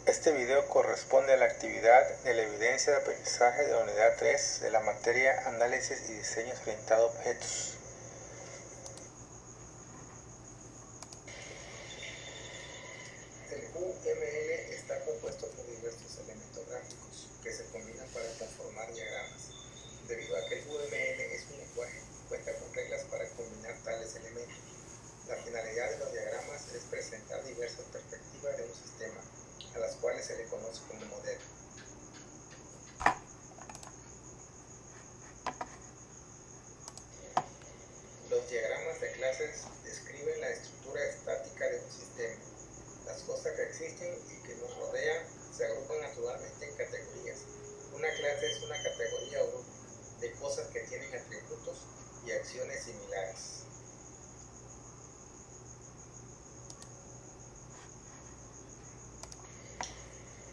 Este video corresponde a la actividad de la evidencia de aprendizaje de la unidad 3 de la materia Análisis y Diseños orientado a objetos. El UML está compuesto por diversos elementos gráficos que se combinan para conformar diagramas. Debido a que el UML es un lenguaje, cuenta con reglas para combinar tales elementos. La finalidad de los diagramas es presentar diversas perspectivas de un sistema, a las cuales se le conoce como modelo. Los diagramas de clases describen la estructura estática de un sistema. Las cosas que existen y que nos rodean se agrupan naturalmente en categorías. Una clase es una categoría o grupo de cosas que tienen atributos y acciones similares.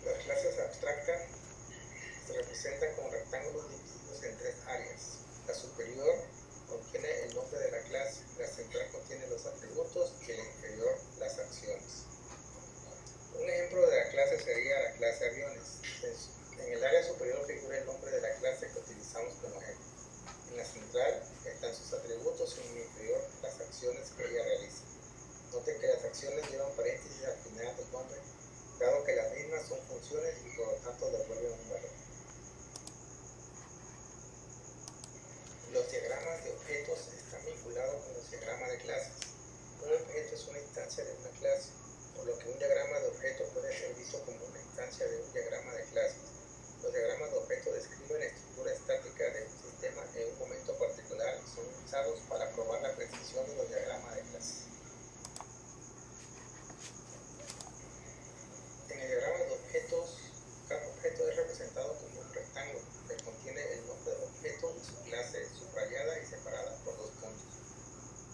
Las clases abstractas se representan con rectángulos divididos en tres áreas. La superior contiene el nombre de la clase, la central contiene los atributos y la inferior las acciones. Un ejemplo de la clase sería la clase aviones. En el área superior figura el nombre de la clase que utilizamos como ejemplo. En la central están sus atributos y en el inferior las acciones que ella realiza. Noten que las acciones llevan paréntesis al final del nombre, dado que las mismas son funciones y por lo tanto devuelven un valor. Los diagramas de objetos están vinculados con los diagramas de clases. Un objeto es una instancia de una clase, por lo que un diagrama de objeto puede ser visto como una instancia de un diagrama de clases. Los diagramas de objeto describen la estructura estática de un sistema en un momento particular y son usados para probar la precisión de los diagramas de clases. En el diagrama de objetos, cada objeto es representado como un rectángulo que contiene el nombre del objeto y su clase subrayada y separada por dos puntos.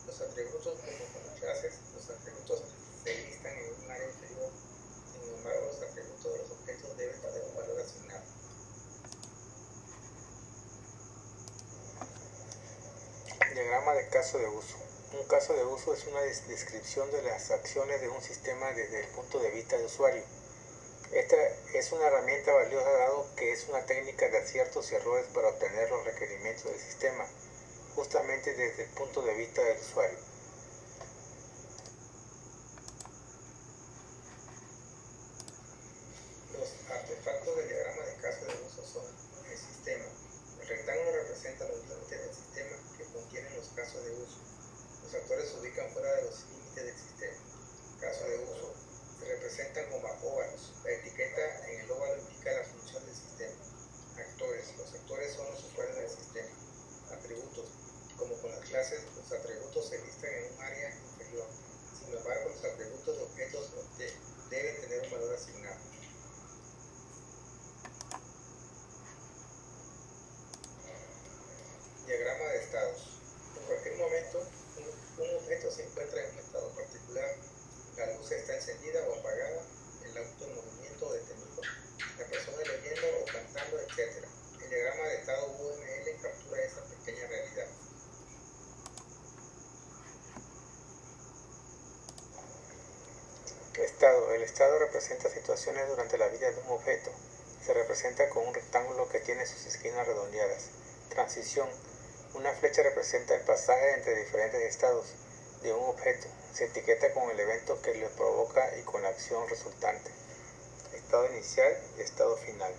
Los atributos, como con las clases, los atributos se listan en un área inferior. Sin embargo, los atributos de los objetos deben tener un valor asignado. Diagrama de caso de uso. Un caso de uso es una descripción de las acciones de un sistema desde el punto de vista del usuario. Esta es una herramienta valiosa dado que es una técnica de aciertos y errores para obtener los requerimientos del sistema, justamente desde el punto de vista del usuario. Los artefactos del diagrama de caso de uso son el sistema. El rectángulo representa los límites del sistema que contienen los casos de uso. Los actores se ubican fuera de los límites del sistema. Casos de uso se representan como óvalos. La etiqueta en el óvalo indica la función del sistema. Actores. Los actores son los usuarios del sistema. Atributos. Como con las clases, los atributos se listan en un área inferior. Sin embargo, los atributos de objetos deben tener un valor asignado. Diagrama de estados. En cualquier momento, un objeto se encuentra en un estado particular. La luz está encendida o apagada, el auto en movimiento o detenido, la persona leyendo o cantando, etc. El diagrama de estado UML captura esa pequeña realidad. Estado. El estado representa situaciones durante la vida de un objeto. Se representa con un rectángulo que tiene sus esquinas redondeadas. Transición. Una flecha representa el pasaje entre diferentes estados de un objeto. Se etiqueta con el evento que le provoca y con la acción resultante. Estado inicial y estado final.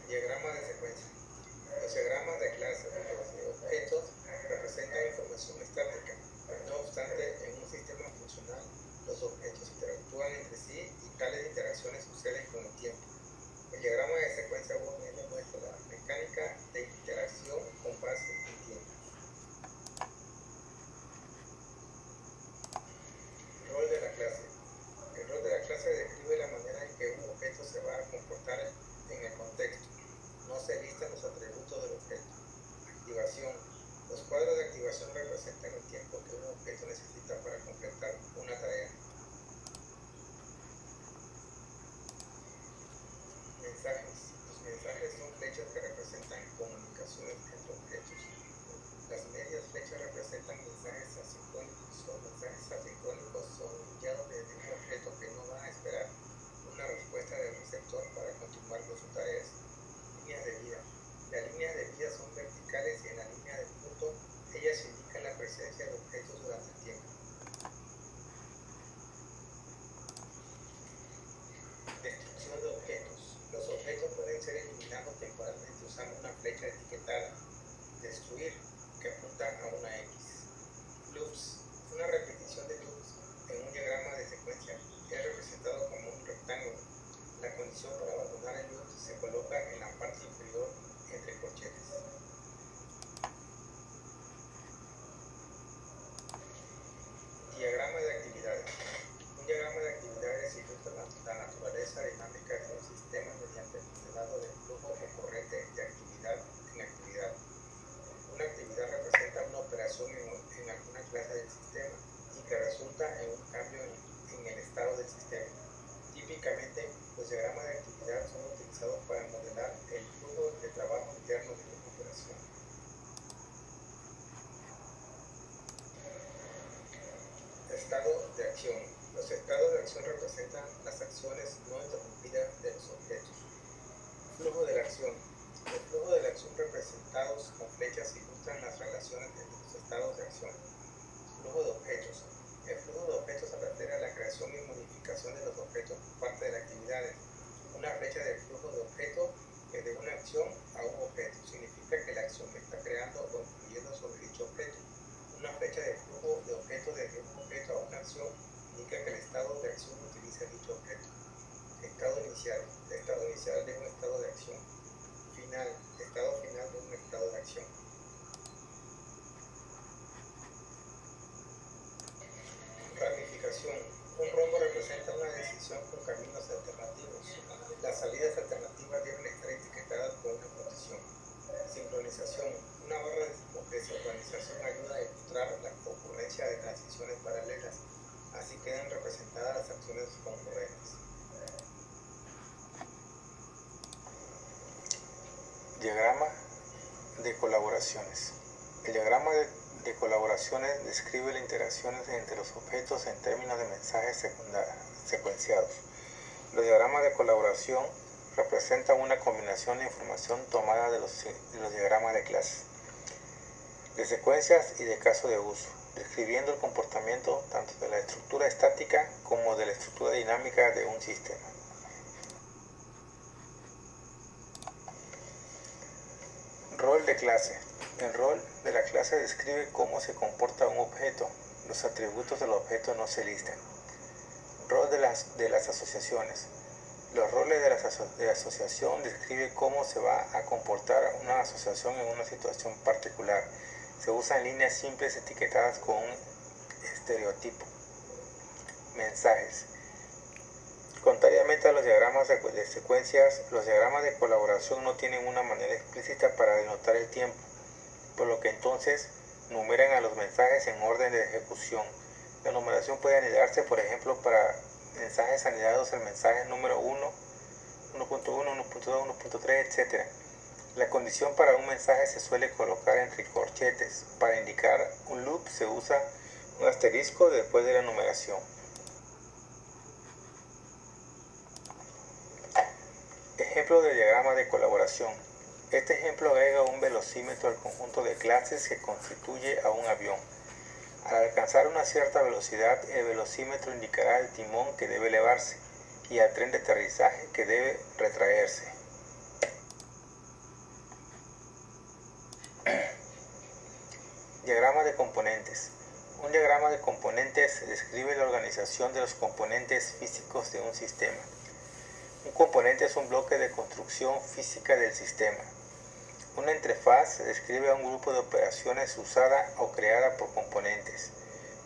Diagrama de secuencia. Los diagramas de clases de objetos representan información estática. No obstante, en un sistema funcional, los objetos interactúan entre sí y tales interacciones suceden con el tiempo. El diagrama de secuencia UML muestra la mecánica de interacción con base en tiempo. Rol de la clase. El rol de la clase describe la manera en que un objeto se va a comportar en el contexto. No se listan los atributos del objeto. Activación. Los cuadros de activación representan el tiempo que un objeto necesita para completar una tarea. Mensajes. Los mensajes son flechas que representan comunicaciones entre objetos. Las medias flechas representan mensajes asincrónicos. Los mensajes asincrónicos son enviados ser eliminado temporalmente usando una flecha etiquetada destruir que apunta a una X. Loops. Una repetición de loops en un diagrama de secuencia es representado como un rectángulo. La condición para abandonar el loop se coloca en la parte inferior entre corchetes. Diagrama de actividades. Un diagrama de actividades ilustra la naturaleza dinámica de un sistema mediante el modelado del flujo o corriente de actividad en actividad. Una actividad representa una operación en alguna clase del sistema y que resulta en un cambio en el estado del sistema. Típicamente, los diagramas de actividad son utilizados para modelar el flujo de trabajo interno de una operación. Estado de acción. Los estados de acción representan las acciones no interrumpidas de los objetos. Flujo de la acción. El flujo de la acción representados con flechas ilustran las relaciones entre los estados de acción. Flujo de objetos. El flujo de objetos se refiere a la creación y modificación de los objetos por parte de las actividades. Una flecha de flujo de objeto es de una acción a un objeto. Significa que la acción está creando o influyendo sobre dicho objeto. Una flecha de flujo de objeto desde un objeto a una acción indica que el estado de acción utiliza dicho objeto. Estado inicial. El estado inicial de un estado de acción. Final. Estado final de un estado de acción. Ramificación. Un rombo representa una decisión con caminos alternativos. Las salidas alternativas deben estar etiquetadas con una condición. Sincronización. Una barra de sincronización ayuda a ilustrar la ocurrencia de transiciones paralelas. Así quedan representadas las acciones concurrentes. Diagrama de colaboraciones. El diagrama de colaboraciones describe las interacciones entre los objetos en términos de mensajes secuenciados. Los diagramas de colaboración representan una combinación de información tomada de los diagramas de clases, de secuencias y de caso de uso, describiendo el comportamiento tanto de la estructura estática como de la estructura dinámica de un sistema. Rol de clase. El rol de la clase describe cómo se comporta un objeto. Los atributos del objeto no se listan. Rol de las asociaciones. Los roles de la asociación describen cómo se va a comportar una asociación en una situación particular. Se usan líneas simples etiquetadas con un estereotipo. Mensajes. Contrariamente a los diagramas de secuencias, los diagramas de colaboración no tienen una manera explícita para denotar el tiempo, por lo que entonces numeran a los mensajes en orden de ejecución. La numeración puede anidarse, por ejemplo, para mensajes anidados el mensaje número 1, 1.1, 1.2, 1.3, etc. La condición para un mensaje se suele colocar entre corchetes. Para indicar un loop se usa un asterisco después de la numeración. Ejemplo de diagrama de colaboración. Este ejemplo agrega un velocímetro al conjunto de clases que constituye a un avión. Al alcanzar una cierta velocidad, el velocímetro indicará el timón que debe elevarse y al tren de aterrizaje que debe retraerse. Diagrama de componentes. Un diagrama de componentes describe la organización de los componentes físicos de un sistema. Un componente es un bloque de construcción física del sistema. Una interfaz describe a un grupo de operaciones usada o creada por componentes.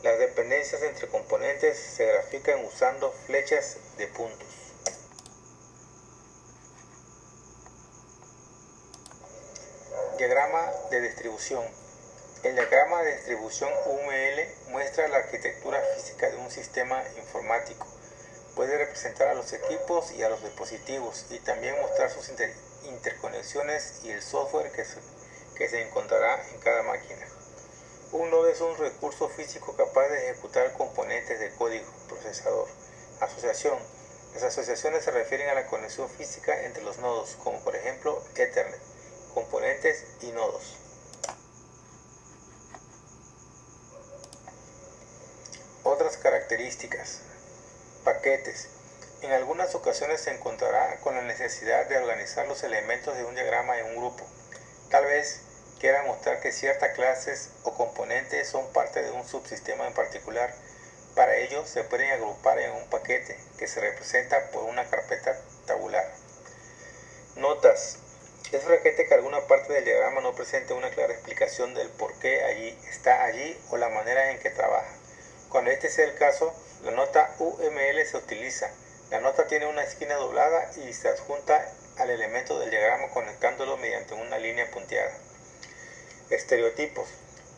Las dependencias entre componentes se grafican usando flechas de puntos. Diagrama de distribución. El diagrama de distribución UML muestra la arquitectura física de un sistema informático. Puede representar a los equipos y a los dispositivos y también mostrar sus interconexiones y el software que se encontrará en cada máquina. Un nodo es un recurso físico capaz de ejecutar componentes de código, procesador. Asociación. Las asociaciones se refieren a la conexión física entre los nodos, como por ejemplo Ethernet, componentes y nodos. Otras características. Paquetes. En algunas ocasiones se encontrará con la necesidad de organizar los elementos de un diagrama en un grupo. Tal vez quiera mostrar que ciertas clases o componentes son parte de un subsistema en particular. Para ello se pueden agrupar en un paquete que se representa por una carpeta tabular. Notas. Es frecuente que alguna parte del diagrama no presente una clara explicación del por qué está allí o la manera en que trabaja. Cuando este sea el caso, la nota UML se utiliza. La nota tiene una esquina doblada y se adjunta al elemento del diagrama conectándolo mediante una línea punteada. Estereotipos.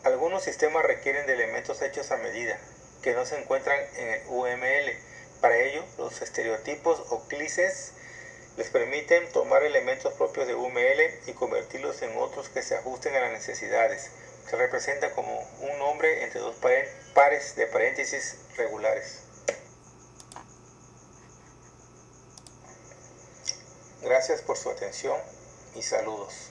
Algunos sistemas requieren de elementos hechos a medida, que no se encuentran en el UML. Para ello, los estereotipos o clices les permiten tomar elementos propios de UML y convertirlos en otros que se ajusten a las necesidades. Se representa como un nombre entre dos pares de paréntesis regulares. Gracias por su atención y saludos.